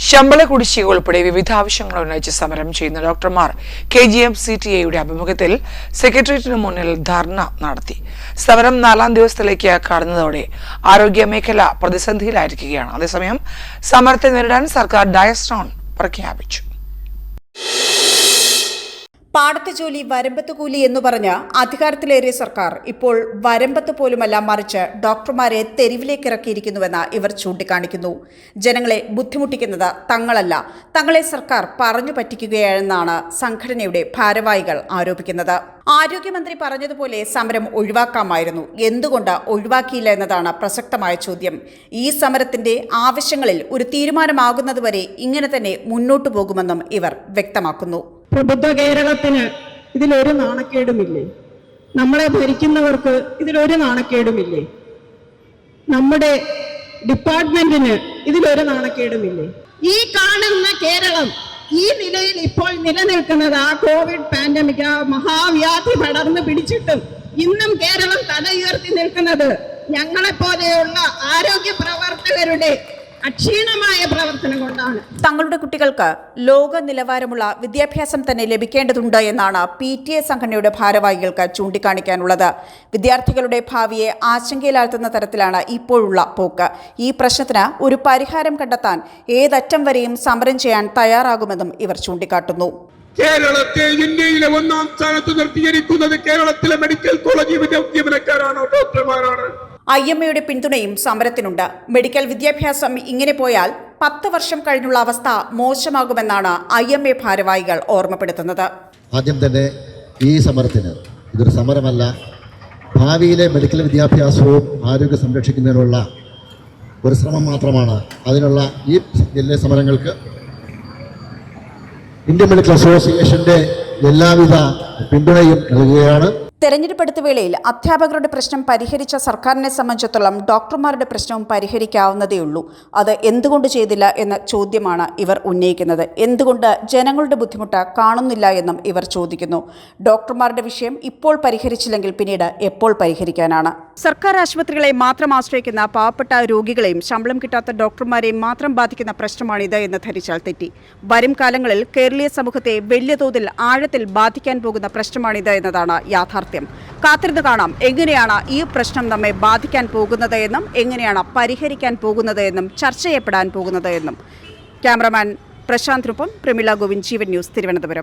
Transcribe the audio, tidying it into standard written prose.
ശമ്പള കുടിശ്ശിക ഉൾപ്പെടെ വിവിധ ആവശ്യങ്ങൾ ഉന്നയിച്ച് സമരം ചെയ്യുന്ന ഡോക്ടർമാർ KGM-CTA ആഭിമുഖ്യത്തിൽ സെക്രട്ടേറിയറ്റിന് മുന്നിൽ ധർണ നടത്തി. സമരം 4ാം ദിവസത്തിലേക്ക് കടന്നതോടെ ആരോഗ്യ മേഖല പ്രതിസന്ധിയിലായിരിക്കുകയാണ്. അതേസമയം സമരത്തെ നേരിടാൻ സർക്കാർ ഡയസ്ട്രോൺ പ്രഖ്യാപിച്ചു. പാടത്ത് ജോലി വരമ്പത്ത് കൂലി എന്ന് പറഞ്ഞ് അധികാരത്തിലേറിയ സർക്കാർ ഇപ്പോൾ വരമ്പത്ത് പോലുമല്ല, മറിച്ച് ഡോക്ടർമാരെ തെരുവിലേക്കിറക്കിയിരിക്കുന്നുവെന്ന് ഇവർ ചൂണ്ടിക്കാണിക്കുന്നു. ജനങ്ങളെ ബുദ്ധിമുട്ടിക്കുന്നത് തങ്ങളല്ല, തങ്ങളെ സർക്കാർ പറഞ്ഞു പറ്റിക്കുകയാണെന്നാണ് സംഘടനയുടെ ഭാരവാഹികൾ ആരോപിക്കുന്നത്. ആരോഗ്യമന്ത്രി പറഞ്ഞതുപോലെ സമരം ഒഴിവാക്കാമായിരുന്നു. എന്തുകൊണ്ട് ഒഴിവാക്കിയില്ല എന്നതാണ് പ്രസക്തമായ ചോദ്യം. ഈ സമരത്തിന്റെ ആവശ്യങ്ങളിൽ ഒരു തീരുമാനമാകുന്നതുവരെ ഇങ്ങനെ തന്നെ മുന്നോട്ടു പോകുമെന്നും ഇവർ വ്യക്തമാക്കുന്നു. പ്രബുദ്ധ കേരളത്തിന് ഇതിലൊരു നാണക്കേടുമില്ലേ? നമ്മളെ ഭരിക്കുന്നവർക്ക് ഇതിലൊരു നാണക്കേടുമില്ലേ? നമ്മുടെ ഡിപ്പാർട്ട്മെന്റിന് ഇതിലൊരു നാണക്കേടുമില്ലേ? ഈ കാണുന്ന കേരളം ഈ നിലയിൽ ഇപ്പോൾ നിലനിൽക്കുന്നത് ആ കോവിഡ് പാൻഡമിക്, ആ മഹാവ്യാധി പടർന്നു പിടിച്ചിട്ടും ഇന്നും കേരളം തലയുയർത്തി നിൽക്കുന്നത് ഞങ്ങളെപ്പോലെയുള്ള ആരോഗ്യ പ്രവർത്തകരുടെ അക്ഷീണമായ പ്രവർത്തനം കൊണ്ടാണ്. തങ്ങളുടെ കുട്ടികൾക്ക് ലോക നിലവാരമുള്ള വിദ്യാഭ്യാസം തന്നെ ലഭിക്കേണ്ടതുണ്ട് എന്നാണ് PTA സംഘടനയുടെ ഭാരവാഹികൾക്ക് ചൂണ്ടിക്കാണിക്കാനുള്ളത്. വിദ്യാർത്ഥികളുടെ ഭാവിയെ ആശങ്കയിലാഴ്ത്തുന്ന തരത്തിലാണ് ഇപ്പോഴുള്ള പോക്ക്. ഈ പ്രശ്നത്തിന് ഒരു പരിഹാരം കണ്ടെത്താൻ ഏതറ്റം വരെയും സമരം ചെയ്യാൻ തയ്യാറാകുമെന്നും ഇവർ ചൂണ്ടിക്കാട്ടുന്നു. കേരളത്തെ ഇന്ത്യയിലെ 1ാം സ്ഥാനത്ത് നിർത്തിയിരിക്കുന്നത് കേരളത്തിലെ മെഡിക്കൽ കോളേജ് ജീവനക്കാരാണ്, ഡോക്ടർമാരാണ്. IMA പിന്തുണയും സമരത്തിനുണ്ട്. മെഡിക്കൽ വിദ്യാഭ്യാസം ഇങ്ങനെ പോയാൽ 10 വർഷം കഴിഞ്ഞുള്ള അവസ്ഥ മോശമാകുമെന്നാണ് IMA ഭാരവാഹികൾ ഓർമ്മപ്പെടുത്തുന്നത്. ആദ്യം തന്നെ ഈ സമരത്തിന് ഇതൊരു സമരമല്ല, ഭാവിയിലെ മെഡിക്കൽ വിദ്യാഭ്യാസവും ആരോഗ്യം സംരക്ഷിക്കുന്നതിനുള്ള ഒരു ശ്രമം മാത്രമാണ്. അതിനുള്ള ഈ ജില്ലാ സമരങ്ങൾക്ക് ഇന്ത്യൻ മെഡിക്കൽ അസോസിയേഷന്റെ എല്ലാവിധ പിന്തുണയും നൽകുകയാണ്. തെരഞ്ഞെടുപ്പ് അടുത്ത വേളയിൽ അധ്യാപകരുടെ പ്രശ്നം പരിഹരിച്ച സർക്കാരിനെ സംബന്ധിച്ചിടത്തോളം ഡോക്ടർമാരുടെ പ്രശ്നവും പരിഹരിക്കാവുന്നതേയുള്ളൂ. അത് എന്തുകൊണ്ട് ചെയ്തില്ല എന്ന ചോദ്യമാണ് ഇവർ ഉന്നയിക്കുന്നത്. എന്തുകൊണ്ട് ജനങ്ങളുടെ ബുദ്ധിമുട്ട് കാണുന്നില്ല എന്നും ഇവർ ചോദിക്കുന്നു. ഡോക്ടർമാരുടെ വിഷയം ഇപ്പോൾ പരിഹരിച്ചില്ലെങ്കിൽ പിന്നീട് എപ്പോൾ പരിഹരിക്കാനാണ്? സർക്കാർ ആശുപത്രികളെ മാത്രം ആശ്രയിക്കുന്ന പാവപ്പെട്ട രോഗികളെയും ശമ്പളം കിട്ടാത്ത ഡോക്ടർമാരെയും മാത്രം ബാധിക്കുന്ന പ്രശ്നമാണിത് എന്ന് ധരിച്ചാൽ തെറ്റി. വരും കാലങ്ങളിൽ കേരളീയ സമൂഹത്തെ വലിയ തോതിൽ ആഴത്തിൽ ബാധിക്കാൻ പോകുന്ന പ്രശ്നമാണിത് എന്നതാണ് യാഥാർത്ഥ്യം. കാത്തിരുന്ന് കാണാം എങ്ങനെയാണ് ഈ പ്രശ്നം നമ്മെ ബാധിക്കാൻ പോകുന്നത് എന്നും എങ്ങനെയാണ് പരിഹരിക്കാൻ പോകുന്നത് എന്നും ചർച്ച ചെയ്യപ്പെടാൻ പോകുന്നത് എന്നും. ക്യാമറമാൻ പ്രശാന്തിനൊപ്പം പ്രമിള ഗോവിന്ദ്, ജീവൻ ന്യൂസ്, തിരുവനന്തപുരം.